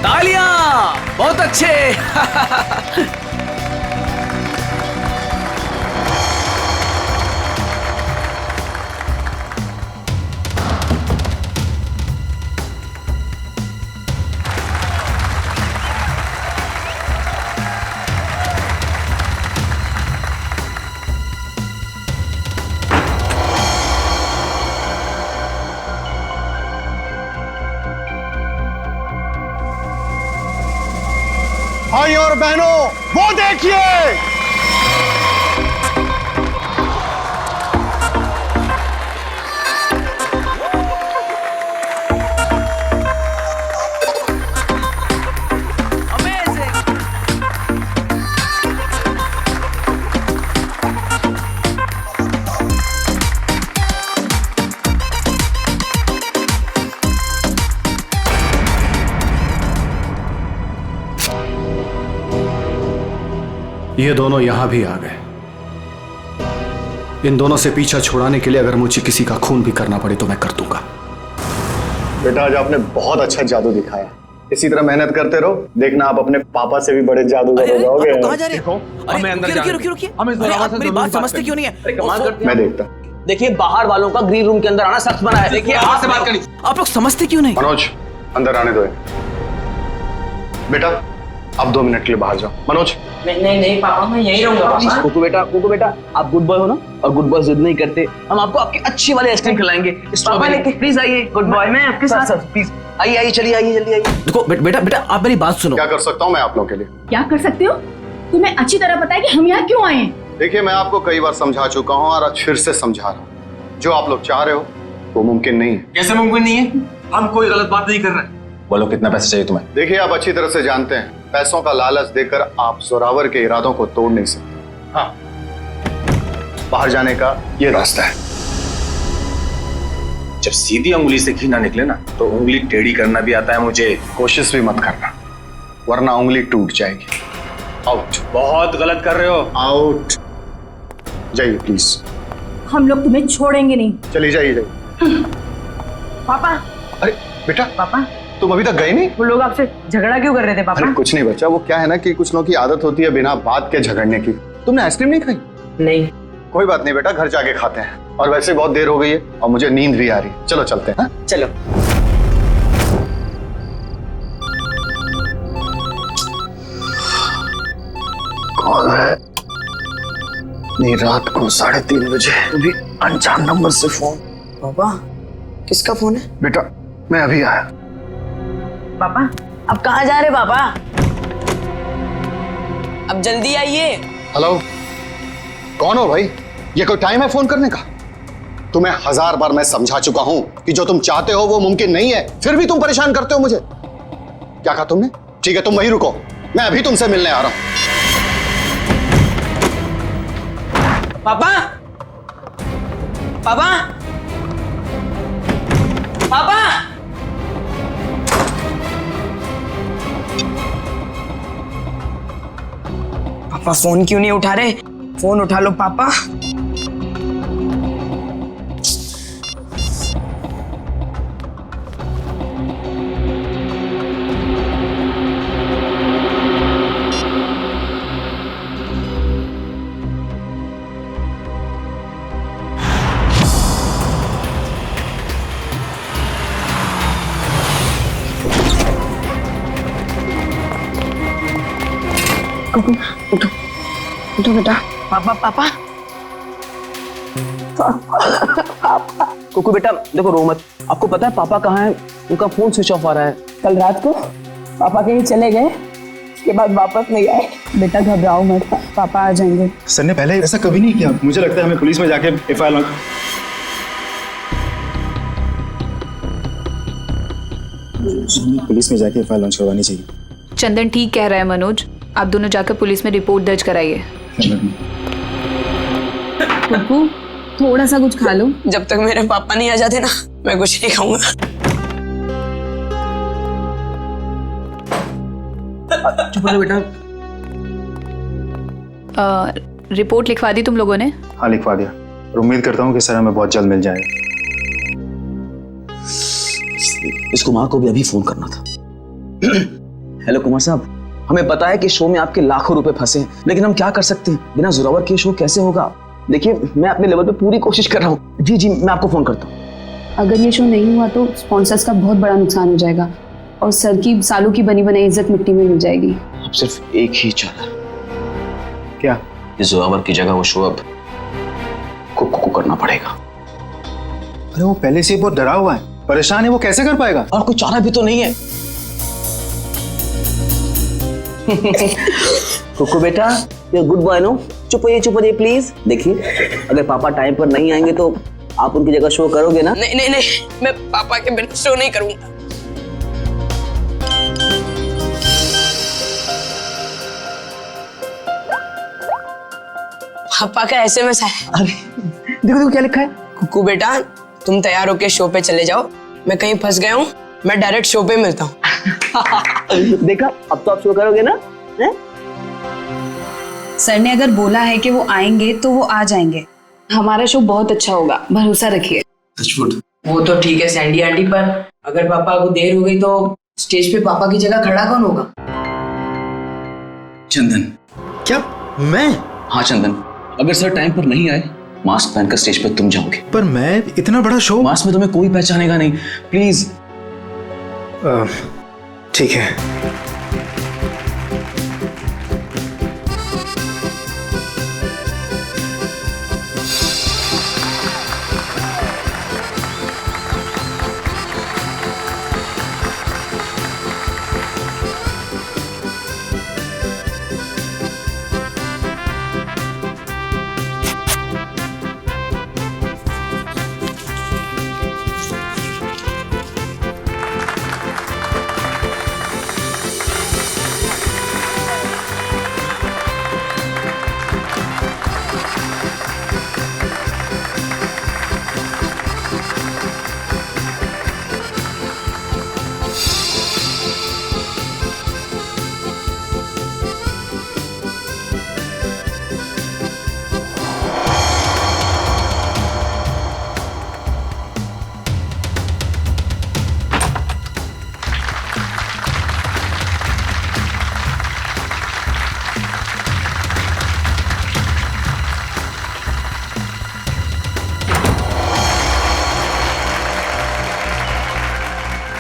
तालियां, बहुत अच्छे। भाई और बहनों, वो देखिए, ये दोनों यहां भी आ गए। इन दोनों से पीछा छुड़ाने के लिए अगर मुझे किसी का खून भी करना पड़े तो मैं कर दूंगा। बेटा आज आपने बहुत अच्छा जादू दिखाया। इसी तरह मेहनत करते रहो, देखना आप अपने पापा से भी बड़े जादूगर हो जाओगे। कहां जा रहे हो? हमें अंदर रुकिए। मेरी बात समझते क्यों नहीं है? मैं देखता। देखिए बाहर वालों का ग्रीन रूम के अंदर आना सख्त मना है। देखिए आप से बात करनी। आप लोग समझते क्यों नहीं? मनोज अंदर आने दो। बेटा आप 2 मिनट के लिए बाहर जाओ। मनोज नहीं पापा, मैं यहीं रहूंगा। कुकू बेटा आप गुड बॉय हो ना, और गुड बॉय जिद नहीं करते। हम आपको आपकी अच्छी वाली आइसक्रीम खिलाएंगे। प्लीज आइए गुड बॉय। मैं आपके साथ। प्लीज आइए, चलिए आइए, जल्दी आइए। देखो बेटा आप मेरी बात सुनो। क्या कर सकता हूँ मैं आप लोगों के लिए? क्या कर सकते हो? तुम्हें अच्छी तरह पता है कि हम यहाँ क्यों आए हैं। देखिए मैं आपको कई बार समझा चुका हूँ और आज फिर से समझा रहा हूँ। जो आप लोग चाह रहे हो वो मुमकिन नहीं है। कैसे मुमकिन नहीं है? हम कोई गलत बात नहीं कर रहे। बोलो कितना पैसा चाहिए तुम्हें? देखिए आप अच्छी तरह से जानते हैं, पैसों का लालच देकर आप जोरावर के इरादों को तोड़ नहीं सकते। हाँ, बाहर जाने का ये रास्ता है। जब सीधी उंगली से घी ना निकले ना तो उंगली टेढ़ी करना भी आता है मुझे। कोशिश भी मत करना वरना उंगली टूट जाएगी। आउट। बहुत गलत कर रहे हो। आउट। जाइए प्लीज। हम लोग तुम्हें छोड़ेंगे नहीं। चलिए जाइए। पापा। अरे बेटा पापा तुम अभी तक गए नहीं? वो लोग आपसे झगड़ा क्यों कर रहे थे पापा? अरे कुछ नहीं बच्चा, वो क्या है ना कि कुछ लोगों की आदत होती है बिना बात के झगड़ने की। तुमने आइसक्रीम नहीं खाई? नहीं। कोई बात नहीं बेटा, घर जाके खाते हैं। और वैसे बहुत देर हो गई है और मुझे नींद भी आ रही है। चलो चलते हैं। चलो। कौन है? नहीं रात को 3:30 बजे अभी अनजान नंबर से फोन। पापा किसका फोन है? बेटा मैं अभी आया। पापा अब कहाँ जा रहे पापा? अब जल्दी आइए। हेलो, कौन हो भाई? ये कोई टाइम है फोन करने का? तुम्हें 1000 बार मैं समझा चुका हूं कि जो तुम चाहते हो वो मुमकिन नहीं है, फिर भी तुम परेशान करते हो मुझे। क्या कहा तुमने? ठीक है तुम वहीं रुको, मैं अभी तुमसे मिलने आ रहा हूं। पापा पापा पापा पापा फोन क्यों नहीं उठा रहे? फोन उठा लो पापा। उठो उठो बेटा। पापा पापा कुकू बेटा देखो रो मत। आपको पता है पापा कहाँ है? उनका फोन स्विच ऑफ आ रहा है। कल रात को पापा कहीं चले गए, उसके बाद वापस नहीं आए। बेटा घबराओ मत, पापा आ जाएंगे। सर ने पहले ऐसा कभी नहीं किया। मुझे लगता है हमें पुलिस में जाके एफआईआर लॉन्च करवानी चाहिए। चंदन ठीक कह रहा है मनोज, आप दोनों जाकर पुलिस में रिपोर्ट दर्ज कराइए। पप्पू थोड़ा सा कुछ खा लो। जब तक मेरे पापा नहीं आ जाते ना मैं कुछ नहीं खाऊंगा। चुप रहो बेटा। रिपोर्ट लिखवा दी तुम लोगों ने? हाँ लिखवा दिया और उम्मीद करता हूँ कि सर हमें बहुत जल्द मिल जाएगा। इसको माँ को भी अभी फोन करना था। हेलो कुमार साहब, हमें पता है कि शो में आपके लाखों रुपए फंसे हैं, लेकिन हम क्या कर सकते हैं, बिना जोरावर के शो कैसे होगा। देखिए मैं अपने लेवल पे पूरी कोशिश कर रहा हूँ। जी जी मैं आपको फोन करता हूँ। अगर ये शो नहीं हुआ तो स्पॉन्सर्स का बहुत बड़ा नुकसान हो जाएगा और सर की सालों की बनी बनाई इज्जत मिट्टी में मिल जाएगी। अब सिर्फ एक ही चाल। क्या? इस जोरावर की जगह वो शो अब कुक्कू को करना पड़ेगा। अरे वो पहले से ही बहुत डरा हुआ है, परेशान है, वो कैसे कर पाएगा? और कोई चारा भी तो नहीं है। कुक्कू बेटा, ये गुड बॉय नो, चुप होइए प्लीज। देखिए अगर पापा टाइम पर नहीं आएंगे तो आप उनकी जगह शो करोगे ना? नहीं नहीं नहीं, मैं पापा के बिना शो नहीं करूंगा। पापा का एसएमएस है। अरे देखो देखो क्या लिखा है। कुकू बेटा, तुम तैयार होके शो पे चले जाओ, मैं कहीं फंस गया हूँ, मैं डायरेक्ट शो पे मिलता हूँ। देखा, अब तो आप शो करोगे ना? है? सर ने अगर बोला है कि वो आएंगे तो वो आ जाएंगे। हमारा शो बहुत अच्छा होगा, भरोसा रखिए। वो तो ठीक है सैंडी आंटी, पर अगर पापा को देर हो गई तो स्टेज पे पापा की जगह खड़ा कौन होगा? चंदन। क्या? मैं? हाँ चंदन, अगर सर टाइम पर नहीं आए, मास्क पहनकर स्टेज पर तुम जाओगे। पर मैं इतना बड़ा शो। मास्क में तुम्हें कोई पहचानेगा नहीं, प्लीज। ठीक है।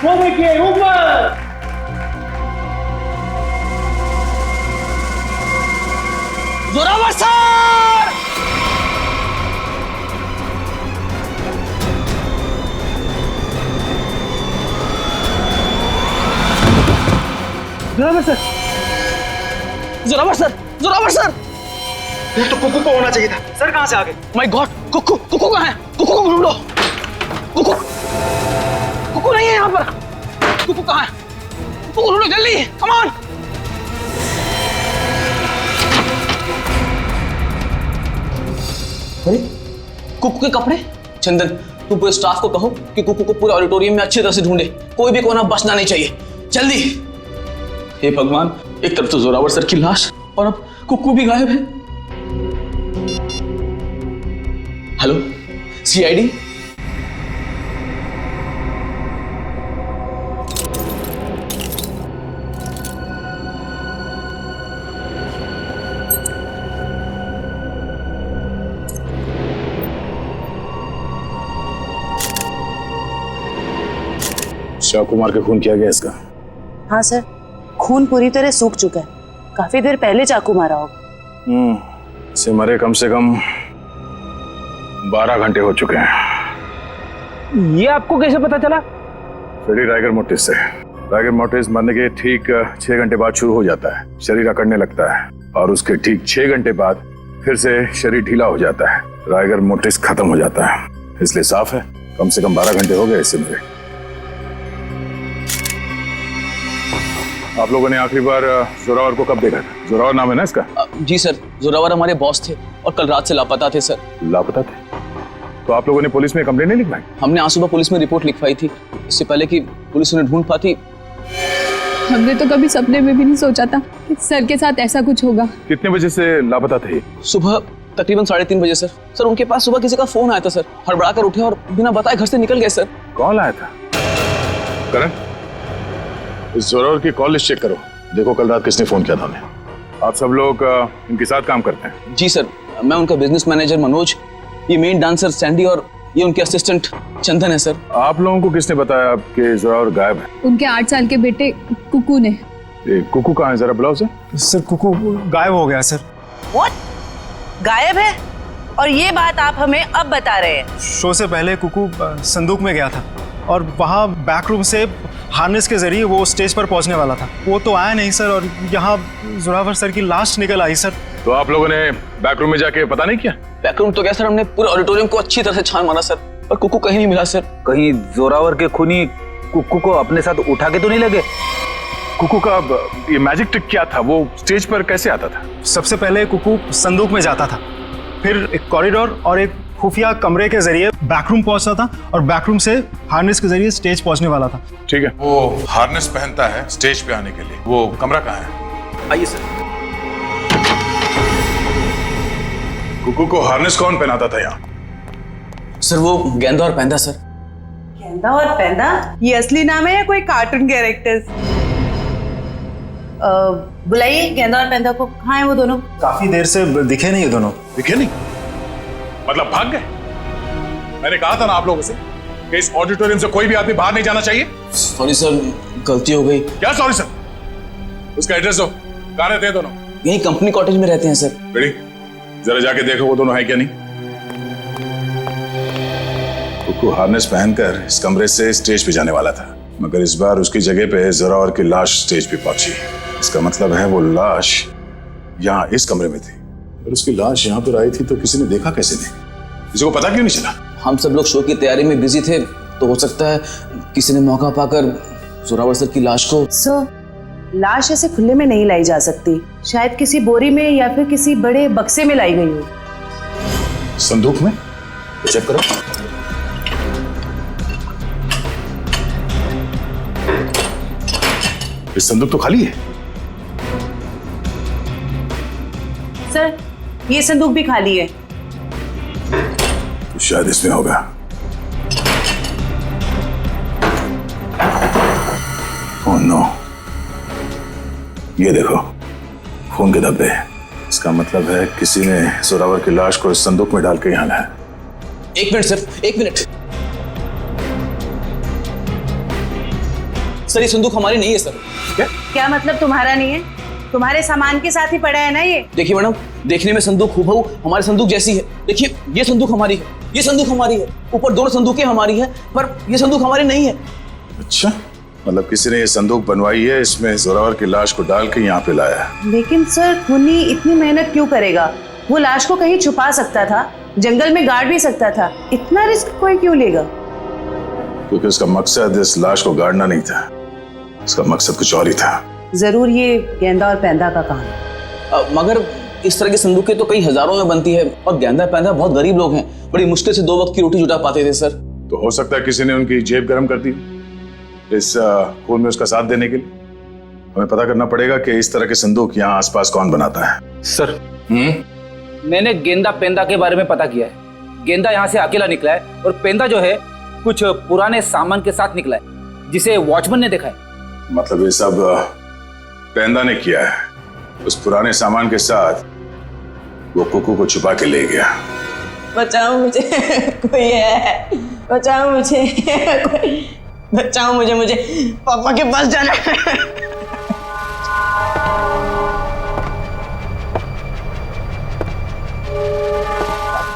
वो देखिए ऊपर। Zorawar sir! Zorawar sir, Zorawar sir, Zorawar sir! ये तो कुक्कू को होना चाहिए था। सर कहाँ से आ गए? माय गॉड, कुक्कू, कुक्कू कहाँ है? कुक्कू को ढूंढो। कुक्कू, कुक्कू नहीं है यहाँ पर। कुक्कू कहाँ है? कुक्कू को ढूंढो जल्दी, कम ऑन। अरे कुक्कू के कपड़े। चंदन, तुम पूरे स्टाफ को कहो कि कुक्कू को पूरे ऑडिटोरियम में अच्छी तरह से ढूंढे, कोई भी कोना बचना नहीं चाहिए, जल्दी। हे भगवान, एक तरफ तो जोरावर सर की लाश और अब कुक्कू भी गायब है। हेलो सीआईडी, शिव कुमार के खून किया गया इसका? हाँ सर, खून पूरी तरह सूख चुका है, काफी देर पहले चाकू मारा होगा। इसे मरे कम से कम 12 घंटे हो चुके हैं। ये आपको कैसे पता चला? फ्रेडी राइगर मोर्टिस से। राइगर मोर्टिस मरने के ठीक 6 घंटे बाद शुरू हो जाता है, शरीर अकड़ने लगता है और उसके ठीक 6 घंटे बाद फिर से शरीर ढीला हो जाता है, राइगर मोर्टिस खत्म हो जाता है। इसलिए साफ है कम से कम 12 घंटे हो गए इससे मरे। आप लोगों ने आखिरी बार जोरावर को कब देखा था? जोरावर नाम है ना इसका? जी सर, जोरावर हमारे बॉस थे और कल रात से लापता थे सर। लापता थे? तो आप लोगों ने पुलिस में कंप्लेंट नहीं लिखवाई? हमने आज सुबह पुलिस में रिपोर्ट लिखवाई थी, इससे पहले कि पुलिस उन्हें ढूंढ पाती। हमने तो कभी सपने में भी नहीं सोचा था कि सर के साथ ऐसा कुछ होगा। कितने बजे से लापता थे? सुबह तकरीबन 3:30 बजे सर। सर उनके पास सुबह किसी का फोन आया था सर, हड़बड़ा कर उठे और बिना बताए घर से निकल गए सर। कौन आया था? करण, इस जोरावर की कॉल लिस्ट चेक करो, देखो कल रात किसने फोन किया था हमें। आप सब लोग इनके साथ काम करते हैं? जी सर, मैं उनका बिजनेस मैनेजर मनोज, ये मेन डांसर सैंडी और ये उनके असिस्टेंट चंदन है सर। आप लोगों को किसने बताया आपके जोरावर गायब है? उनके 8 साल के बेटे कुकू ने। कुकू कहाँ है, जरा बुलाओ उसे। सर कुकू गायब हो गया सर। व्हाट? गायब है? और ये बात आप हमें अब बता रहे हैं? शो से पहले कुकू संदूक में गया था और वहाँ बैक रूम से हार्नेस के जरिए वो स्टेज पर पहुंचने वाला था। वो तो आया नहीं सर, और यहाँ जोरावर सर की लाश निकल आई सर। तो आप लोगों ने बैक रूम में जाके पता नहीं किया? बैक रूम तो क्या सर, हमने पूरे ऑडिटोरियम को अच्छी तरह से छान मारा सर, पर कुकू कहीं नहीं मिला सर। कहीं जोरावर के खूनी कुकू को अपने साथ उठा के तो नहीं लगे? कुकू का ये मैजिक ट्रिक क्या था? वो स्टेज पर कैसे आता था? सबसे पहले कुकू संदूक में जाता था, फिर एक कॉरिडोर और एक खुफिया कमरे के जरिए बैकरूम पहुंचता था और बैकरूम से हार्नेस के जरिए स्टेज पहुंचने वाला था। ठीक है। वो हार्नेस पहनता है स्टेज पे आने के लिए। वो कमरा कहाँ है? आइए सर। कुकू को हार्नेस कौन पहनाता था यहाँ? सर वो गेंदा और पैंदा सर। गेंदा और पैंदा? ये असली नाम है या कोई कार्टून कैरेक्टर्स? बुलाइए गेंदा और पैंदा को। कहाँ है वो दोनों? काफी देर से दिखे नहीं ये दोनों। दिखे नहीं? मतलब भाग गए? मैंने कहा था ना आप लोगों से कि इस ऑडिटोरियम से कोई भी आदमी बाहर नहीं जाना चाहिए। सॉरी सर, गलती हो गई। क्या सॉरी सर? उसका एड्रेस दो। कहाँ रहते हैं दोनों? यही कंपनी कॉटेज में रहते हैं सर। बेटी जरा जाके देखो वो दोनों है क्या नहीं। कुकू हार्नेस पहनकर इस कमरे से स्टेज पे जाने वाला था, मगर इस बार उसकी जगह पे जोरावर की लाश स्टेज पे पहुंची। इसका मतलब है वो लाश यहाँ इस कमरे में थी, और उसकी लाश यहाँ पर आई थी तो किसी ने देखा कैसे नहीं? किसी को पता क्यों नहीं चला? हम सब लोग शो की तैयारी में बिजी थे, तो हो सकता है किसी ने मौका पाकर जोरावर सर की लाश को। सर, लाश ऐसे खुले में नहीं लाई जा सकती। शायद किसी बोरी में या फिर किसी बड़े बक्से में लाई गई हो। संदूक में? चेक करो। इस संदूक तो खाली है। सर, ये संदूक भी खाली है। तो शायद इसमें होगा। ओह नो, ये देखो खून के धब्बे। इसका मतलब है किसी ने जोरावर की लाश को इस संदूक में डाल के यहाँ लाया। एक मिनट सर, एक मिनट। सर ये संदूक हमारी नहीं है सर। क्या मतलब तुम्हारा नहीं है? तुम्हारे सामान के साथ ही पड़ा है ना ये। देखिए मैडम, देखने में संदूक हूबहू हमारे संदूक जैसी है। देखिए ये संदूक हमारी है, ये संदूक हमारी है, ऊपर दोनों संदूकें हमारी है, पर ये संदूक हमारी नहीं है। अच्छा, मतलब किसी ने ये संदूक बनवाई है, इसमें जोरावर की लाश को डाल के यहाँ पे लाया है। लेकिन सर, खूनी इतनी मेहनत क्यों करेगा? वो लाश को कहीं छुपा सकता था, जंगल में गाड़ भी सकता था। इतना रिस्क कोई क्यों लेगा? क्योंकि उसका मकसद इस लाश को गाड़ना नहीं था, उसका मकसद कुछ और ही था। जरूर ये गेंदा और पैंदा का काम है। मगर इस तरह की संदूकें तो कई हजारों में बनती है, और गेंदा पैंदा बहुत गरीब लोग हैं, बड़ी मुश्किल से 2 वक्त की रोटी जुटा पाते थे सर। तो हो सकता है किसी ने उनकी जेब गर्म कर दी इस खून में उसका साथ देने के लिए। हमें पता करना पड़ेगा कि इस तरह के संदूक यहाँ आसपास कौन बनाता है। सर, मैंने गेंदा पेंदा के बारे में पता किया है। गेंदा यहाँ से अकेला निकला है, और पेंदा जो है कुछ पुराने सामान के साथ निकला है, जिसे वॉचमैन ने देखा है। मतलब ये सब पेंदा ने किया है। उस पुराने सामान के साथ वो कुकू को छुपा के ले गया। बचाओ मुझे, कोई है, बचाओ मुझे, कोई बचाओ मुझे, मुझे पापा के पास जाना है।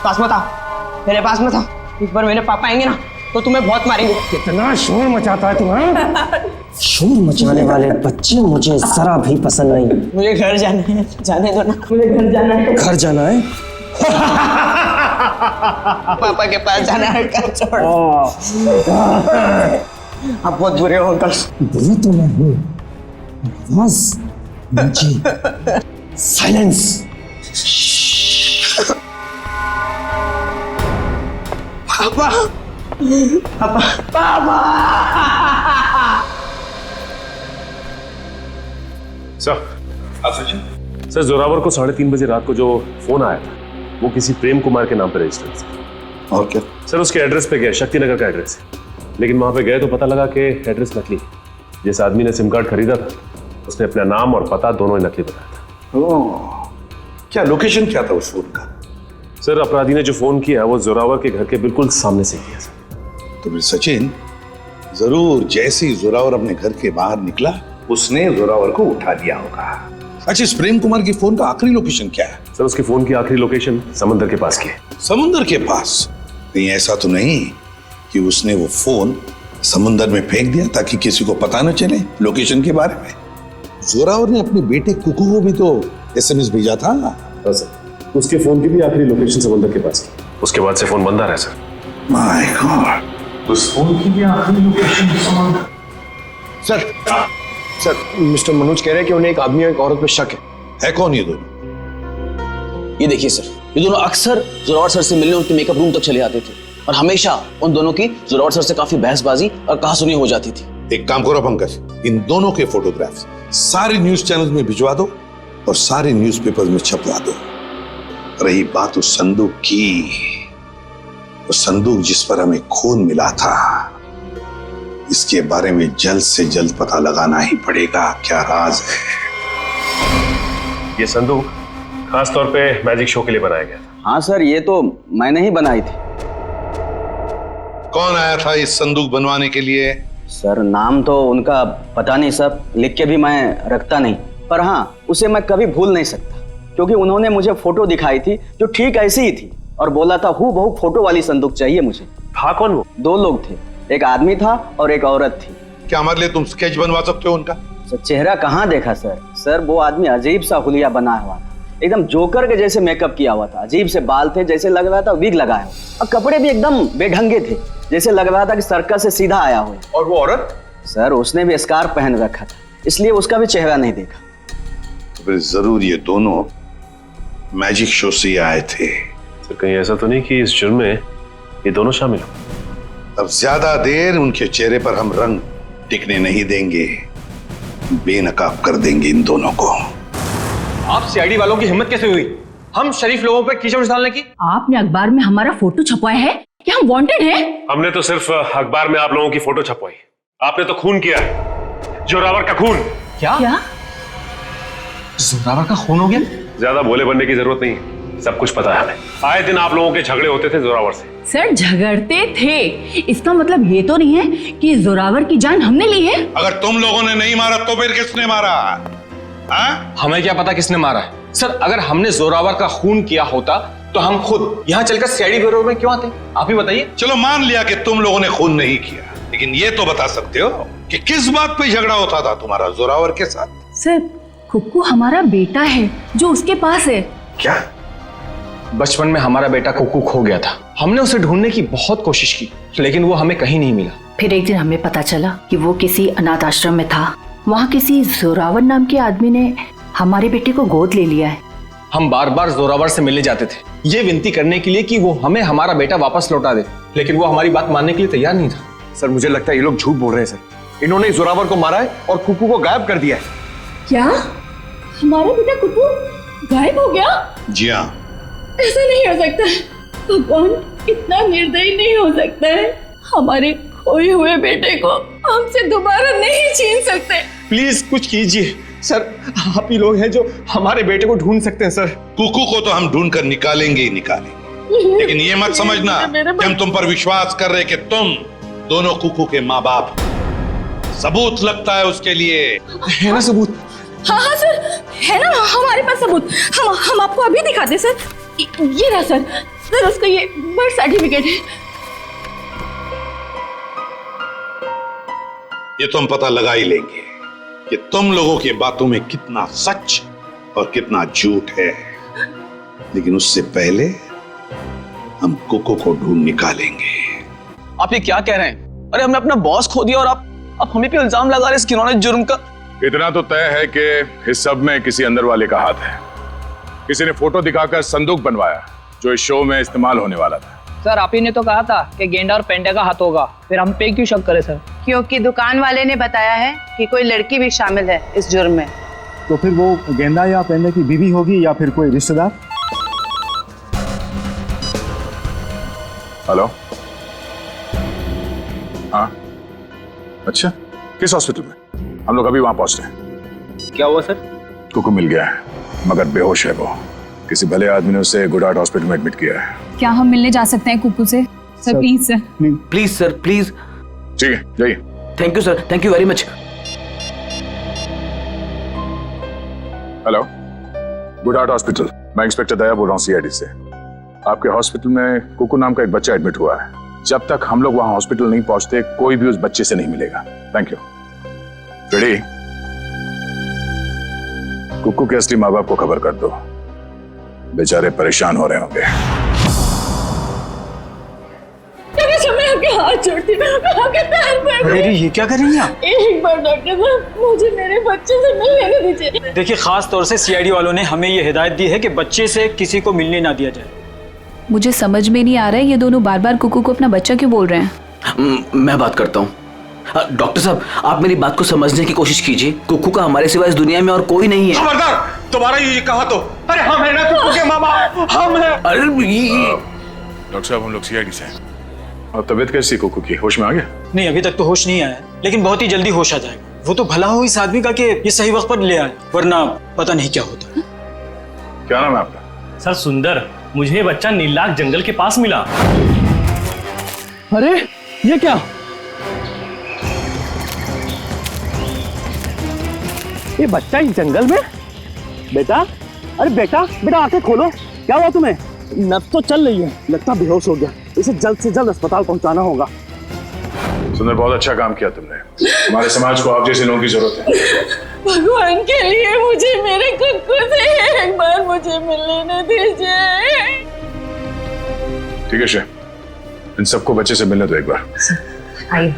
पास मत आओ, मेरे पास मत आओ। एक बार मेरे पापा आएंगे ना तो तुम्हें बहुत मारेंगे। कितना शोर मचाता है तुम्हें? शोर मचाने वाले बच्चे मुझे जरा भी पसंद नहीं। मुझे घर जाना है, जाने दो ना, मुझे घर जाना है। घर जाना है? पापा के पास जाना है, घर छोड़। आप बहुत बुरे हो अंकल। बुरे तो मैं हूँ, बस मुझे साइलेंस। पापा, पापा, पापा। सर, जोरावर को 3:30 बजे रात को जो फोन आया था वो किसी प्रेम कुमार के नाम पर रजिस्टर्ड था। और क्या? सर उसके एड्रेस पे गए, शक्तिनगर का एड्रेस है, लेकिन वहां पे गए तो पता लगा कि एड्रेस नकली। जिस आदमी ने सिम कार्ड खरीदा था उसने अपना नाम और पता दोनों ही नकली बताया था। ओह, क्या लोकेशन क्या था उस फोन का? सर अपराधी ने जो फोन किया वो जोरावर के घर के बिल्कुल सामने से किया सर। तो फिर सचिन जरूर जैसे ही जोरावर अपने घर के बाहर निकला उसने जोरावर को उठा लिया होगा। अच्छा, इस प्रेम कुमार की फोन का आखिरी लोकेशन क्या है? सर उसके फोन की आखिरी लोकेशन समंदर के पास की है। समुंदर के पास? कहीं ऐसा तो नहीं कि उसने वो फोन समुंदर में फेंक दिया ताकि किसी को पता न चले लोकेशन के बारे में? जोरावर ने अपने बेटे कुकू को भी तो SMS भेजा था। हाँ सर, उसके फोन की भी आखिरी लोकेशन समंदर के पास की। उसके बाद से फोन बंद आ रहा है सर। माय गॉड, उस फोन की भी आखिरी लोकेशन समंदर। सर मिस्टर मनोज कह रहे हैं कि उन्हें एक आदमी और एक औरत पे शक है कौन ये दोनों? ये देखिए सर, ये दोनों अक्सर जोरावर सर से मिलने उनके मेकअप रूम तक चले आते थे और हमेशा उन दोनों की जोरावर सर से काफी बहसबाजी और कहासुनी हो जाती थी। एक काम करो पंकज, इन दोनों के फोटोग्राफ्स सारे न्यूज चैनल में भिजवा दो और सारे न्यूज़पेपर में छपवा दो। रही बात उस संदूक की, वो संदूक जिस पर हमें खून मिला था, इसके बारे में जल्द से जल्द पता लगाना ही पड़ेगा। क्या राज है? ये संदूक खास तौर पे मैजिक शो के लिए बनाया गया था। हाँ सर, ये तो मैंने ही बनाई थी। कौन आया था इस संदूक बनवाने के लिए? सर नाम तो उनका पता नहीं सर, लिख के भी मैं रखता नहीं, पर हाँ उसे मैं कभी भूल नहीं सकता क्योंकि उन्होंने मुझे फोटो दिखाई थी जो ठीक ऐसी ही थी और बोला था हूबहू फोटो वाली संदूक चाहिए मुझे। था कौन वो? 2 लोग थे, एक आदमी था और एक औरत थी। क्या हमारे लिए तुम स्केच बनवा सकते हो उनका? सर चेहरा कहाँ देखा सर, वो आदमी अजीब सा हुलिया बना हुआ था, एकदम जोकर के जैसे मेकअप किया हुआ था, अजीब से बाल थे, जैसे लग रहा था विग लगाया हो, और कपड़े भी एकदम बेढंगे थे, जैसे लग रहा था कि सर्कस से सीधा आया हो। और वो औरत? सर उसने भी स्कार्फ पहन रखा था, इसलिए उसका भी चेहरा नहीं देखा। तो फिर जरूर ये दोनों मैजिक शो से आए थे। सर कहीं ऐसा तो नहीं कि इस जुर्म में ये दोनों शामिल हो? अब ज्यादा देर उनके चेहरे पर हम रंग टिकने नहीं देंगे, बेनकाब कर देंगे इन दोनों को। आप सीआईडी वालों की हिम्मत कैसे हुई हम शरीफ लोगों पर कीचड़ डालने की? आपने अखबार में हमारा फोटो छपवाया है कि हम वांटेड हैं? हमने तो सिर्फ अखबार में आप लोगों की फोटो छपवाई, आपने तो खून किया है, जोरावर का खून। क्या? जोरावर का खून हो गया? ज्यादा भोले बनने की जरूरत नहीं, सब कुछ पता है हमें। आए दिन आप लोगों के झगड़े होते थे जोरावर से। सर झगड़ते थे, इसका मतलब ये तो नहीं है कि जोरावर की जान हमने ली है। अगर तुम लोगों ने नहीं मारा तो फिर किसने मारा? हमें क्या पता किसने मारा है सर, अगर हमने जोरावर का खून किया होता तो हम खुद यहाँ चलकर सीआईडी ब्यूरो में क्यों आते? आप ही बताइए। चलो मान लिया कि तुम लोगों ने खून नहीं किया, लेकिन ये तो बता सकते हो कि किस बात पे झगड़ा होता था तुम्हारा जोरावर के साथ? सर कुक्कू हमारा बेटा है जो उसके पास है। क्या? बचपन में हमारा बेटा कुक्कू खो गया था, हमने उसे ढूंढने की बहुत कोशिश की लेकिन वो हमें कहीं नहीं मिला। फिर एक दिन हमें पता चला कि वो किसी अनाथ आश्रम में था, वहाँ किसी जोरावर नाम के आदमी ने हमारे बेटे को गोद ले लिया है। हम बार बार जोरावर से मिलने जाते थे ये विनती करने के लिए कि वो हमें हमारा बेटा वापस लौटा दे, लेकिन वो हमारी बात मानने के लिए तैयार नहीं था। सर मुझे लगता है ये लोग झूठ बोल रहे हैं सर, इन्होंने जोरावर को मारा है और कुक्कू को गायब कर दिया है। क्या हमारा बेटा कुक्कू गायब हो गया? जी हाँ। ऐसा नहीं हो सकता, भगवान इतना निर्दयी नहीं हो सकता है, हमारे खोए हुए बेटे को हमसे दोबारा नहीं छीन सकते। प्लीज कुछ कीजिए सर, आप ही लोग हैं जो हमारे बेटे को ढूंढ सकते हैं सर। कुकू को तो हम ढूंढ कर निकालेंगे ही निकालेंगे, लेकिन ये मत समझना कि हम तुम पर विश्वास कर रहे कि तुम दोनों कुकू के माँ बाप। सबूत लगता है उसके लिए, है ना सबूत? हाँ सर है ना, हमारे पास सबूत, हम आपको अभी दिखाते सर। ये रहा सर उसका ये बर्थ सर्टिफिकेट है। ये तो हम पता लगा ही लेंगे कि तुम लोगों की बातों में कितना सच और कितना झूठ है, लेकिन उससे पहले हम कुकू को ढूंढ निकालेंगे। आप ये क्या कह रहे हैं? अरे हमने अपना बॉस खो दिया और आप हमें पे इल्जाम लगा रहे इस घिनौने जुर्म का। इतना तो तय है कि इस सब में किसी अंदर वाले का हाथ है। किसी ने फोटो दिखाकर संदूक बनवाया जो इस शो में इस्तेमाल होने वाला था। सर आप ही ने तो कहा था कि गेंडा और पेंडा का हाथ होगा, फिर हम पे क्यों शक करें सर? क्योंकि दुकान वाले ने बताया है कि कोई लड़की भी शामिल है इस जुर्म में। तो फिर वो गेंदा या पेंडा की बीवी होगी या फिर कोई रिश्तेदार? हेलो, हाँ अच्छा, किस हॉस्पिटल में? हम लोग अभी वहां पहुंच रहे हैं। क्या हुआ सर? कुकू मिल गया है, मगर बेहोश है वो। किसी भले आदमी ने उसे गुड हार्ट हॉस्पिटल में एडमिट किया है। क्या हम मिलने जा सकते हैं कुकू से? Sir please sir. Please sir, please. ठीक है, जाइए। Thank you sir, thank you very much. Hello, good heart hospital. मैं इंस्पेक्टर दया बोल रहा हूँ सीआईडी से। आपके हॉस्पिटल में कुकू नाम का एक बच्चा एडमिट हुआ है। जब तक हम लोग वहां हॉस्पिटल नहीं पहुंचते कोई भी उस बच्चे से नहीं मिलेगा। Thank you. रेडी? कुकू के असली माँ बाप को खबर कर दो, बेचारे परेशान हो रहे होंगे। मैं आपके हाथ जोड़ती हूँ, आपके पैर पड़ती हूँ। ये क्या कर रही हैं आप? एक बार डॉक्टर साहब मुझे मेरे बच्चे से मिलने दीजिए। देखिए, खास तौर से सीआईडी वालों ने हमें ये हिदायत दी है कि बच्चे से किसी को मिलने ना दिया जाए। मुझे समझ में नहीं आ रहा है ये दोनों बार बार कुकू को अपना बच्चा क्यों बोल रहे हैं। मैं बात करता हूँ। डॉक्टर साहब, आप मेरी बात को समझने की कोशिश कीजिए। कुकू का हमारे सिवा इस दुनिया में और कोई नहीं है। खबरदार, तुम्हारा ये कहा तो। अरे हम है ना कुकू के मामा, हम हैं। अरे डॉक्टर साहब, हम लोग सीआईडी से हैं। और तबीयत कैसी कुकू की? होश में आ गया? नहीं, अभी तक तो होश नहीं आया, लेकिन बहुत ही जल्दी होश आ जाएगा। वो तो भला हो इस आदमी का कि ये सही वक्त पर ले आए, वरना पता नहीं क्या होता। क्या नाम है आपका? सर सुंदर। मुझे ये बच्चा नीलाख जंगल के पास मिला। अरे ये क्या? ये बच्चा इस जंगल में? बेटा, अरे बेटा बेटा आंखें खोलो, क्या हुआ तुम्हें? नब्ज तो चल रही है, लगता बेहोश हो गया। इसे जल्द से जल्द अस्पताल पहुंचाना होगा। सुंदर, बहुत अच्छा काम किया तुमने। हमारे समाज को आप जैसे लोगों की जरूरत है। भगवान के लिए मुझे मेरे कुकू से एक बार मुझे मिलने दीजिए। ठीक है शे, इन सबको बच्चे से मिलने दो एक बार। आइए।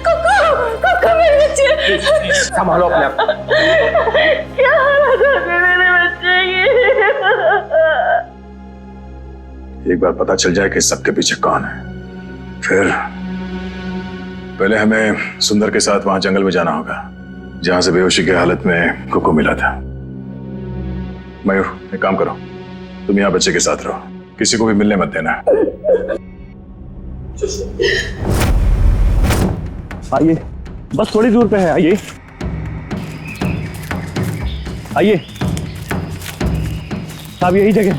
कुकू मेरे बच्चे, संभालो अपने आप। क्या हालत हो गई मेरे बच्चे की? एक बार पता चल जाए कि सबके पीछे कौन है, फिर पहले हमें सुंदर के साथ वहां जंगल में जाना होगा जहां से बेहोशी की हालत में कुकू मिला था। मयूर, एक काम करो, तुम यहाँ बच्चे के साथ रहो, किसी को भी मिलने मत देना। आइए, बस थोड़ी दूर पे है। आइए आइए साहब, यही जगह।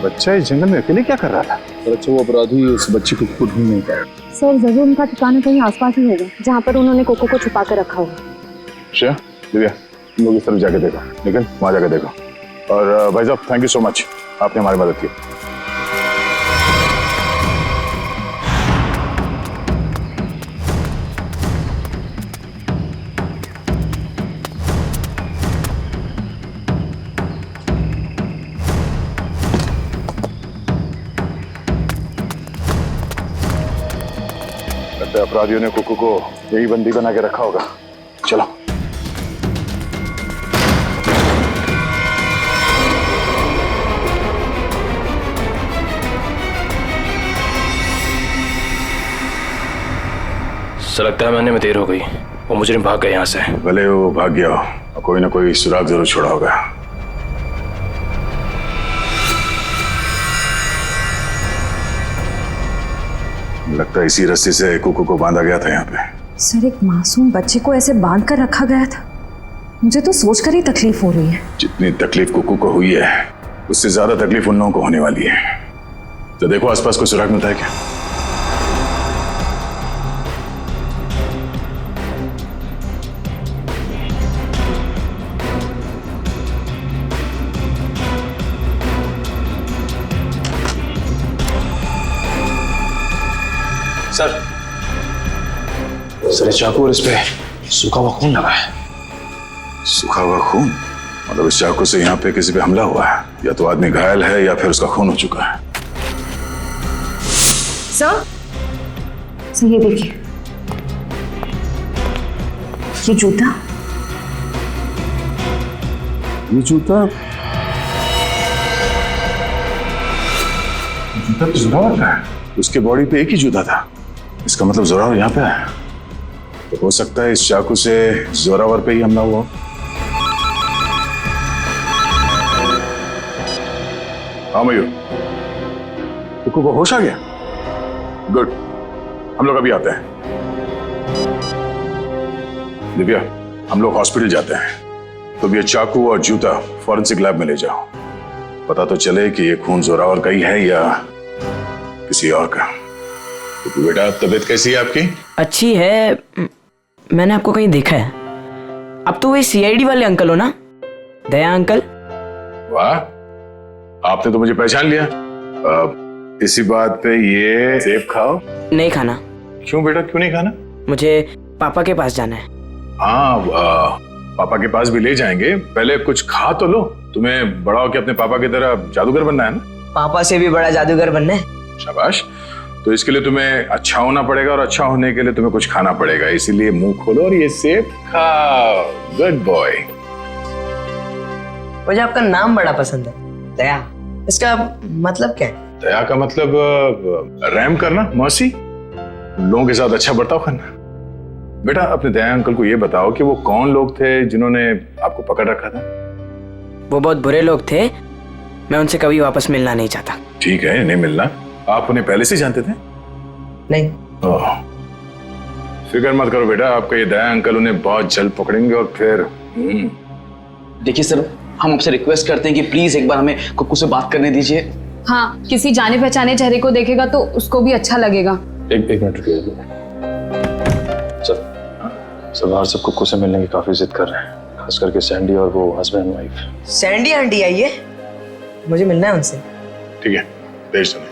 बच्चा इस जंगल में अकेले क्या कर रहा था? अच्छा, वो अपराधी उस बच्चे को खुद ढूंढ नहीं पाया। सर जरूर उनका ठिकाना कहीं आसपास ही होगा जहाँ पर उन्होंने कोको को छुपा कर रखा होगा। श्रेया, दिव्या, तुम लोग इस तरफ जाके देखो, लेकिन वहां जाके देखो। और भाई साहब, थैंक यू सो मच, आपने हमारी मदद की। अपराधियों ने कुकू को यही बंदी बना के रखा होगा। चलो। सर लगता है मैंने में देर हो गई, वो मुजरिम भाग गए यहाँ से। भले वो भाग गया हो, और कोई ना कोई सुराग जरूर छोड़ा होगा। लगता है इसी रस्सी से कुकू को बांधा गया था यहाँ पे। सर, एक मासूम बच्चे को ऐसे बांध कर रखा गया था? मुझे तो सोचकर ही तकलीफ हो रही है। जितनी तकलीफ कुकू को हुई है, उससे ज्यादा तकलीफ उन लोगों को होने वाली है। तो देखो आसपास कोई सुराग मिलता है क्या? सर इस चाकू और इस पे सूखा हुआ खून लगा है। सूखा हुआ खून? मतलब इस चाकू से यहाँ पे किसी पे हमला हुआ है, या तो आदमी घायल है या फिर उसका खून हो चुका है। सर, ये देखिए, ये जूता। ये जूता तो जोरावर का है। उसके बॉडी पे एक ही जूता था, इसका मतलब जोरावर यहाँ पे है। तो हो सकता है इस चाकू से जोरावर पे ही हमला हुआ। हाँ मयूर, कुकू को होश आ गया? गुड, हम लोग अभी आते हैं। दिव्या, हम लोग हॉस्पिटल जाते हैं। तुम ये चाकू और जूता फॉरेंसिक लैब में ले जाओ, पता तो चले कि ये खून जोरावर का ही है या किसी और का। तो बेटा, तबीयत कैसी है आपकी? अच्छी है। मैंने आपको कहीं देखा है। अब तो वही सीआईडी वाले अंकल हो ना, दया अंकल? वाह, आपने तो मुझे पहचान लिया। इसी बात पे ये सेब खाओ। नहीं खाना। क्यों बेटा, क्यों नहीं खाना? मुझे पापा के पास जाना है। हाँ, पापा के पास भी ले जाएंगे, पहले कुछ खा तो लो। तुम्हें बड़ा होकर अपने पापा की तरह जादूगर बनना है ना? पापा से भी बड़ा जादूगर बनना है। शाबाश। तो इसके लिए तुम्हें अच्छा होना पड़ेगा, और अच्छा होने के लिए तुम्हें कुछ खाना पड़ेगा। इसीलिए मुंह खोलो और ये सेब खाओ। Good boy. मुझे आपका नाम बड़ा पसंद है, दया। इसका मतलब क्या है? दया का मतलब रहम करना, मर्सी, लोगों के साथ अच्छा बर्ताव करना। बेटा, अपने दया अंकल को ये बताओ कि वो कौन लोग थे जिन्होंने आपको पकड़ रखा था? वो बहुत बुरे लोग थे, मैं उनसे कभी वापस मिलना नहीं चाहता। ठीक है, नहीं मिलना। आप उन्हें पहले से जानते थे? नहीं। फिक्र मत करो बेटा, आपका ये दया अंकल उन्हें बहुत जल्द पकड़ेंगे और फिर देखिए सर, हम आपसे रिक्वेस्ट करते हैं कि प्लीज एक बार हमें कुक्कू से बात करने दीजिए। हाँ, किसी जाने पहचाने चेहरे को देखेगा तो उसको भी अच्छा लगेगा। एक मिनट रुकिए सर। सर, बाहर सब कुक्कू से मिलने की काफी जिद कर रहे हैं, खास करके सैंडी और वो हस्बैंड वाइफ। सैंडी आंटी आई है, मुझे मिलना है उनसे। ठीक है, भेज दो।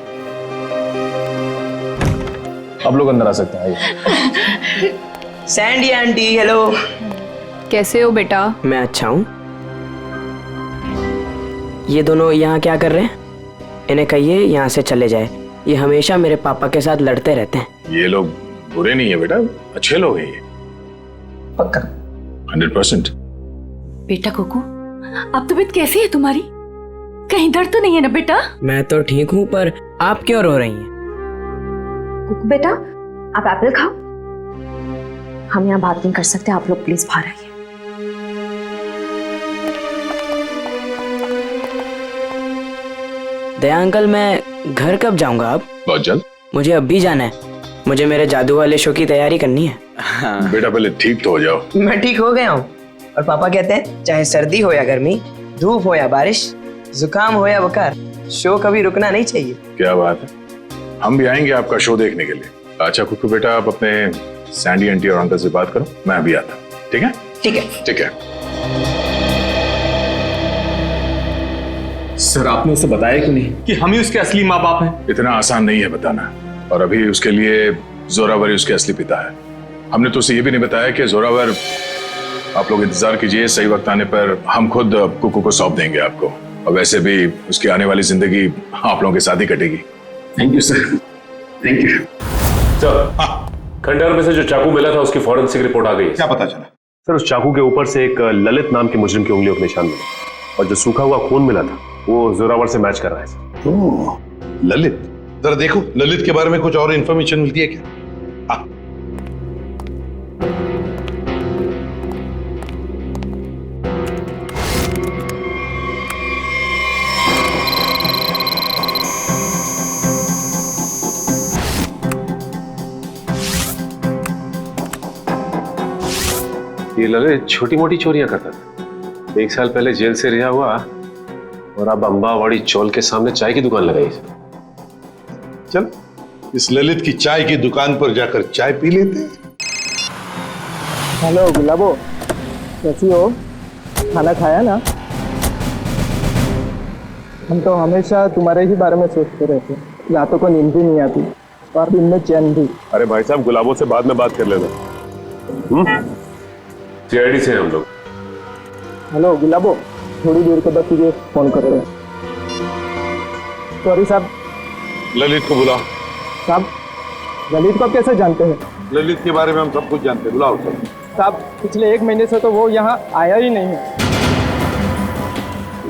आप लोग अंदर आ सकते हैं, आइए। Sandy aunty, hello. कैसे हो बेटा? मैं अच्छा हूँ। ये दोनों यहाँ क्या कर रहे हैं? इन्हें कहिए यहाँ से चले जाए। ये हमेशा मेरे पापा के साथ लड़ते रहते हैं। ये लोग बुरे नहीं है बेटा, अच्छे लोग हैं ये। पक्का? 100%। बेटा कुकू, अब तबीयत कैसी है तुम्हारी? कहीं दर्द तो नहीं है ना बेटा? मैं तो ठीक हूँ, पर आप क्यों रो रही हैं? कुकू बेटा, आप एप्पल खाओ। हम यहाँ बात नहीं कर सकते, आप लोग प्लीज बाहर आइए। दया अंकल, मैं घर कब जाऊंगा? अब बहुत जल्द। मुझे अभी जाना है, मुझे मेरे जादू वाले शो की तैयारी करनी है। बेटा, पहले ठीक तो हो जाओ। मैं ठीक हो गया हूँ, और पापा कहते हैं चाहे सर्दी हो या गर्मी, धूप हो या बारिश, जुकाम हो या बुखार, शो कभी रुकना नहीं चाहिए। क्या बात है, हम भी आएंगे आपका शो देखने के लिए। अच्छा कुक्कू बेटा, आप अपने सैंडी आंटी और अंकल से बात करो, मैं अभी आता हूँ। ठीक है? ठीक है। ठीक है। सर, आपने उसे बताया क्यों नहीं कि हम ही उसके असली माँ बाप हैं? इतना आसान नहीं है बताना, और अभी उसके लिए जोरावर ही उसके असली पिता है। हमने तो उसे ये भी नहीं बताया कि जोरावर, आप लोग इंतजार कीजिए, सही वक्त आने पर हम खुद कुक्कू को सौंप देंगे आपको। और वैसे भी उसकी आने वाली जिंदगी आप लोगों के साथ ही कटेगी। Thank you sir, thank you. Sir, खंडहर में से जो चाकू मिला था उसकी फॉरेंसिक रिपोर्ट आ गई है। क्या पता चला? सर, उस चाकू के ऊपर से एक ललित नाम के मुजरिम की उंगलियों के निशान मिले, और जो सूखा हुआ खून मिला था वो जोरावर से मैच कर रहा है सर। ओह, ललित। जरा देखो, ललित के बारे में कुछ और इंफॉर्मेशन मिलती है क्या? ये ललित छोटी मोटी चोरियां करता था। 1 साल पहले जेल से रिहा हुआ, और अब अंबावाड़ी चौल के सामने चाय की दुकान लगाई। चल, इस ललित की चाय की दुकान पर जाकर चाय पी लेते हैं। हेलो गुलाबो, कैसी हो? खाना खाया ना? हम तो हमेशा तुम्हारे ही बारे में सोचते रहते, रातों को नींद भी नहीं आती और दिन में चैन भी। अरे भाई साहब, गुलाबों से बाद में बात कर लेना। सीआईडी से हम लोग। हेलो गुलाबो, थोड़ी देर के बाद तुझे फोन कर रहे हैं। सॉरी साहब। ललित को बुलाओ। साहब, ललित को आप कैसे जानते हैं? ललित के बारे में हम सब कुछ जानते हैं, बुलाओ सर। साहब, पिछले 1 महीने से तो वो यहाँ आया ही नहीं है।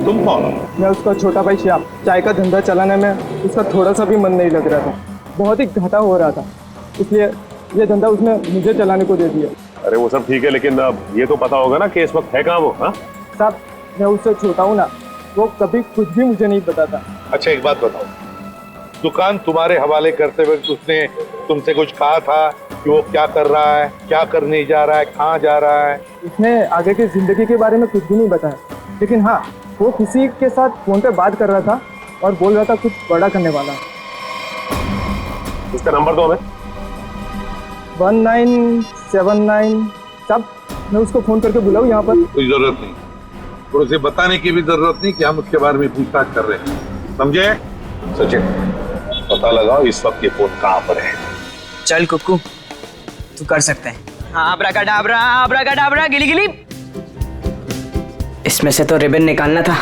तुम कौन हो? मैं उसका छोटा भाई श्याम। चाय का धंधा चलाने में उसका थोड़ा सा भी मन नहीं लग रहा था, बहुत ही घाटा हो रहा था, इसलिए ये धंधा उसने मुझे चलाने को दे दिया। अरे वो सब ठीक है, लेकिन अब ये तो पता होगा ना कि इस वक्त है कहाँ वो? हाँ साहब, मैं उससे छोटा हूँ ना, वो कभी कुछ भी मुझे नहीं बताता। अच्छा एक बात बताओ, दुकान तुम्हारे हवाले करते वक्त उसने तुमसे कुछ कहा था कि वो क्या कर रहा है, क्या करने जा रहा है, कहाँ जा रहा है? उसने आगे की जिंदगी के बारे में कुछ भी नहीं बताया, लेकिन हाँ वो किसी के साथ फोन पे बात कर रहा था और बोल रहा था कुछ बड़ा करने वाला। उसका नंबर दो हमें। 1979 सब मैं उसको फोन करके बुलाऊं यहाँ पर? कोई जरूरत नहीं और उसे बताने की भी जरूरत नहीं कि हम उसके बारे में पूछताछ कर रहे हैं, समझे? सचिन पता लगाओ इस वक्त ये फोन कहाँ पर है। चल कुक्कू तू कर सकते हैं। हाँ अब्राकडाब्रा गिली गिली। इसमें से तो रिबन निकालना था।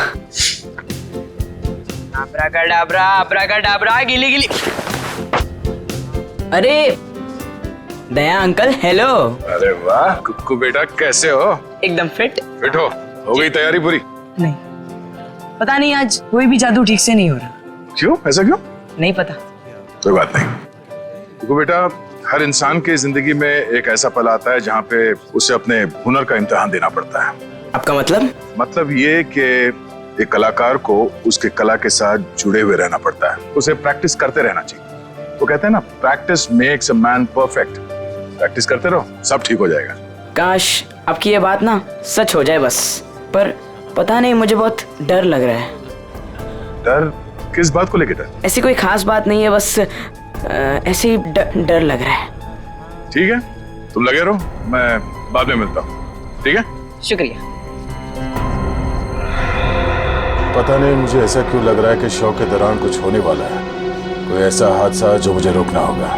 अब्राकडाब्रा गिली गिली। अरे दया अंकल हेलो। अरे वाह कुक्कू बेटा, कैसे हो? एकदम फिट हो गई तैयारी पूरी? नहीं, पता नहीं आज कोई भी जादू ठीक से नहीं हो रहा। क्यों? ऐसा क्यों? नहीं पता। कोई बात नहीं कुक्कू बेटा, हर इंसान की जिंदगी में एक ऐसा पल आता है जहाँ पे उसे अपने हुनर का इम्तिहान देना पड़ता है। आपका मतलब? मतलब ये कि एक कलाकार को उसके कला के साथ जुड़े हुए रहना पड़ता है, उसे प्रैक्टिस करते रहना चाहिए। वो कहते हैं ना, practice makes a man perfect. Practice करते रहो, सब ठीक हो जाएगा। काश आपकी ये बात ना सच हो जाए बस, पर पता नहीं मुझे बहुत डर लग रहा है। डर? किस बात को लेकर डर? ऐसी कोई खास बात नहीं है, बस ऐसे ही डर लग रहा है। ठीक है तुम लगे रहो, मैं बाद में मिलता हूँ। ठीक है, शुक्रिया। पता नहीं मुझे ऐसा क्यों लग रहा है कि शो के दौरान कुछ होने वाला है, कोई ऐसा हादसा जो मुझे रोकना होगा।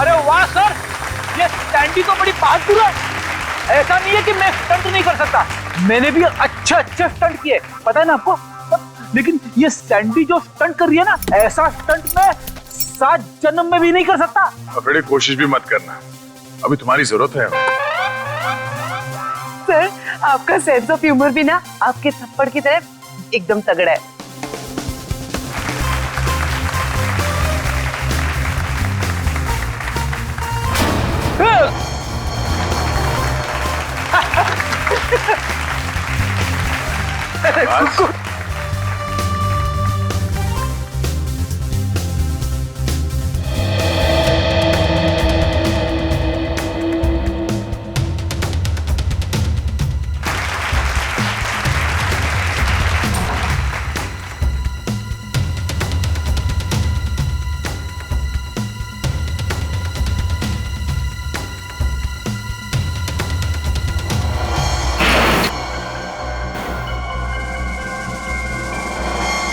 अरे वाह सर, ये सैंडी तो बड़ी बहादुर है। ऐसा नहीं है कि मैं स्टंट नहीं कर सकता, मैंने भी अच्छे स्टंट किए, पता है ना आपको। लेकिन ये सैंडी जो स्टंट कर रही है ना, ऐसा स्टंट मैं 7 जन्म में भी नहीं कर सकता। बड़ी कोशिश भी मत करना, अभी तुम्हारी जरूरत है। सर आपका सेंस ऑफ ह्यूमर भी ना आपके थप्पड़ की तरह एकदम तगड़ा है।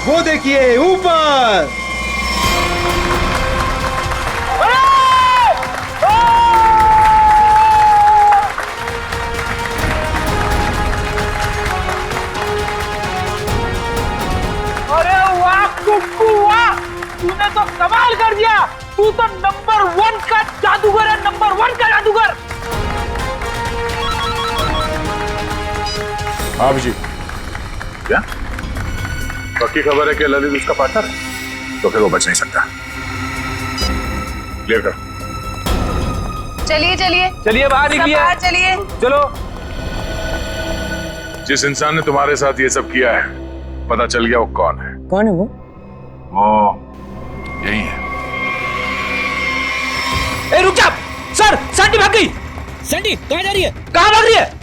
वो देखिए ऊपर। अरे वाह कुक्कू वाह, तूने तो कमाल कर दिया। तू तो नंबर 1 का जादूगर है, नंबर 1 का जादूगर। हाँ जी। क्या पक्की खबर है कि ललित उसका पार्टनर है? तो फिर वो बच नहीं सकता। क्लियर कर। चलिए चलिए चलिए बाहर निकलिए, बाहर चलिए। चलो। जिस इंसान ने तुम्हारे साथ ये सब किया है, पता चल गया वो कौन है? कौन है वो? वो यही है। ए रुक जा सर, सैंडी भाग गई। सैंडी कहाँ जा रही है? कहाँ भाग रही है?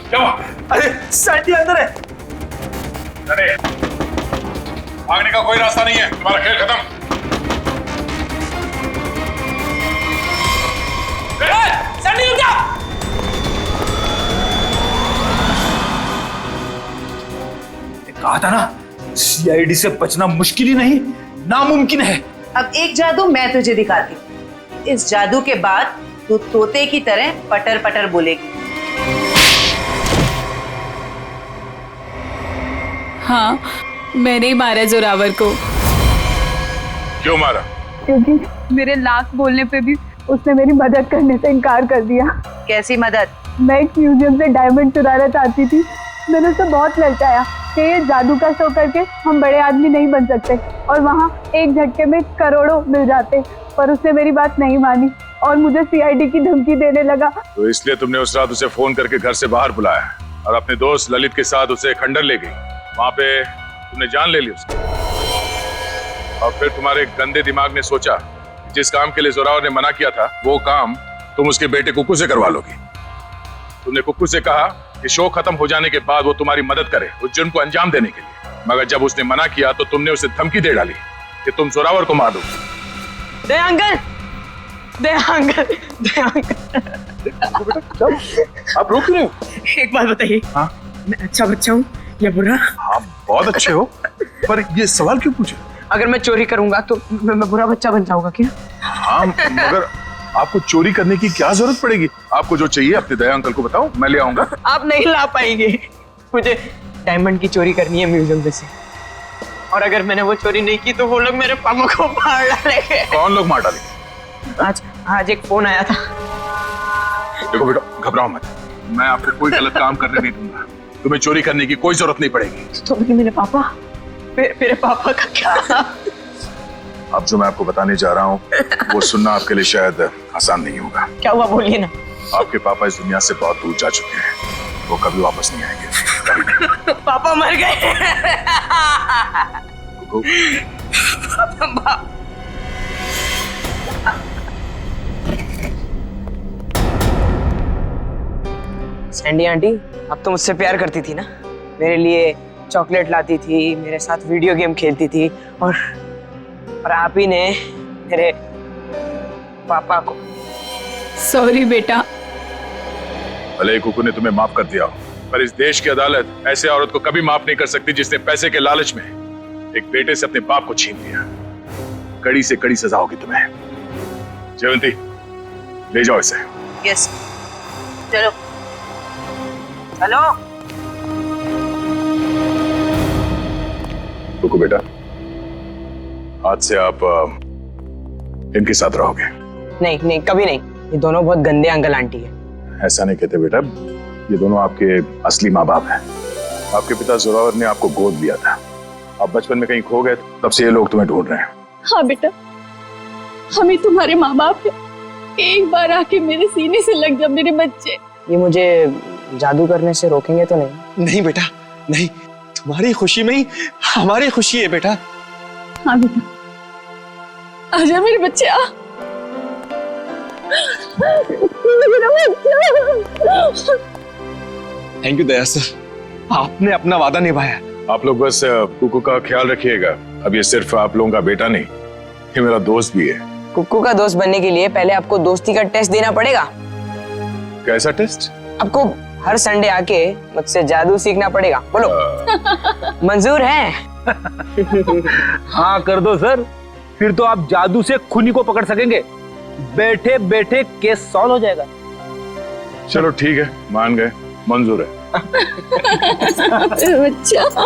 क्या? अरे सैंडी अंदर है। अरे भागने का कोई रास्ता नहीं है, तुम्हारा खेल खत्म। सैंडी रुक जा। कहा था ना, सीआईडी से बचना मुश्किल ही नहीं, नामुमकिन है। अब एक जादू मैं तुझे दिखाती हूँ। इस जादू के बाद तू तोते की तरह पटर पटर बोलेगी। हाँ, मैंने ही मारा जोरावर को। क्यों मारा? क्योंकि मेरे लाख बोलने पे भी उसने मेरी मदद करने से इनकार कर दिया। कैसी मदद? मैं एक म्यूजियम से डायमंड चुराना चाहती थी। मैंने उसे बहुत ललचाया कि ये जादू का शो करके हम बड़े आदमी नहीं बन सकते और वहाँ एक झटके में करोड़ों मिल जाते, पर उसने मेरी बात नहीं मानी और मुझे सीआईडी की धमकी देने लगा। तो इसलिए तुमने उस रात उसे फोन करके घर से बाहर बुलाया और अपने दोस्त ललित के साथ उसे खंडर ले गई। वहां पे तुमने जान ले ली उसकी और फिर तुम्हारे गंदे दिमाग ने सोचा जिस काम के लिए जोरावर ने मना किया था वो काम तुम उसके बेटे कुक्कू से करवा लोगी। तुमने कुक्कू से कहा कि शो खत्म हो जाने के बाद वो तुम्हारी मदद करे उस जुर्म को अंजाम देने के लिए, मगर जब उसने मना किया तो तुमने उसे धमकी दे डाली कि तुम जोरावर को मार दोगे। दया अंकल, दया अंकल, दया अंकल। आप रोक रहे हो? एक बात बताइए, हाँ? मैं अच्छा बच्चा हूँ या बुरा? हाँ, बहुत अच्छे हो, पर ये सवाल क्यों पूछे? अगर मैं चोरी करूंगा तो मैं बुरा बच्चा बन जाऊंगा क्या? हाँ, मगर आपको चोरी करने की क्या जरूरत पड़ेगी? आपको जो चाहिए अपने दया अंकल को बताओ, मैं ले आऊंगा। आप नहीं ला पाएंगे। मुझे डायमंड की चोरी करनी है म्यूजियम में से, और अगर मैंने वो चोरी नहीं की तो वो लोग मेरे पापा को मार डालेंगे। कौन लोग मार डालेंगे? आज एक फोन आया था। देखो बेटा, घबराओ मत, मैं आपको कोई गलत काम करने नहीं दूंगा। तुम्हें चोरी करने की कोई जरूरत नहीं पड़ेगी। तो मेरे पापा, मेरे पापा का क्या? अब जो मैं आपको बताने जा रहा हूँ वो सुनना आपके लिए शायद आसान नहीं होगा। क्या हुआ, बोलिए ना। आपके पापा इस दुनिया से बहुत दूर जा चुके हैं, वो कभी वापस नहीं आएंगे, कभी नहीं। पापा मर गए। सैंडी आंटी, अब तो मुझसे प्यार करती थी ना, मेरे लिए चॉकलेट लाती थी, मेरे साथ वीडियो गेम खेलती थी, और आप ही ने मेरे पापा को। सॉरी बेटा। भले कुक्कू ने तुम्हें माफ कर दिया हो, पर इस देश की अदालत ऐसे औरत को कभी माफ नहीं कर सकती जिसने पैसे के लालच में एक बेटे से अपने बाप को छीन लिया। कड़ी से कड़ी सजा होगी तुम्हें। जयवंती, ले जाओ इसे। यस, चलो चलो। कुक्कू बेटा, आज से आप इनके साथ रहोगे। नहीं नहीं, कभी नहीं। ये दोनों बहुत गंदे अंकल आंटी है। ऐसा नहीं कहते बेटा, ये दोनों आपके असली माँ बाप हैं। आपके पिता जोरावर ने आपको गोद लिया था, आप बचपन में कहीं खो गए, तब से ये लोग तुम्हें ढूंढ रहे हैं। हाँ बेटा, हम ही तुम्हारे माँ बाप हैं। एक बार आके मेरे सीने से लग जा मेरे बच्चे। ये मुझे जादू करने से रोकेंगे तो नहीं? नहीं बेटा, नहीं, तुम्हारी खुशी में ही हमारी खुशी है बेटा। हाँ बेटा, आजा मेरे बच्चे, आ। थैंक यू दया सर, आपने अपना वादा निभाया। आप लोग बस कुक्कू का ख्याल रखिएगा। अब ये सिर्फ आप लोगों का बेटा नहीं, ये मेरा दोस्त भी है। कुक्कू का दोस्त बनने के लिए पहले आपको दोस्ती का टेस्ट देना पड़ेगा। कैसा टेस्ट? आपको हर संडे आके मुझसे जादू सीखना पड़ेगा। बोलो, मंजूर है? हाँ कर दो सर, फिर तो आप जादू से खूनी को पकड़ सकेंगे। बैठे बैठे केस सॉल्व हो जाएगा। चलो ठीक है, मान गए, मंजूर है। बच्चा।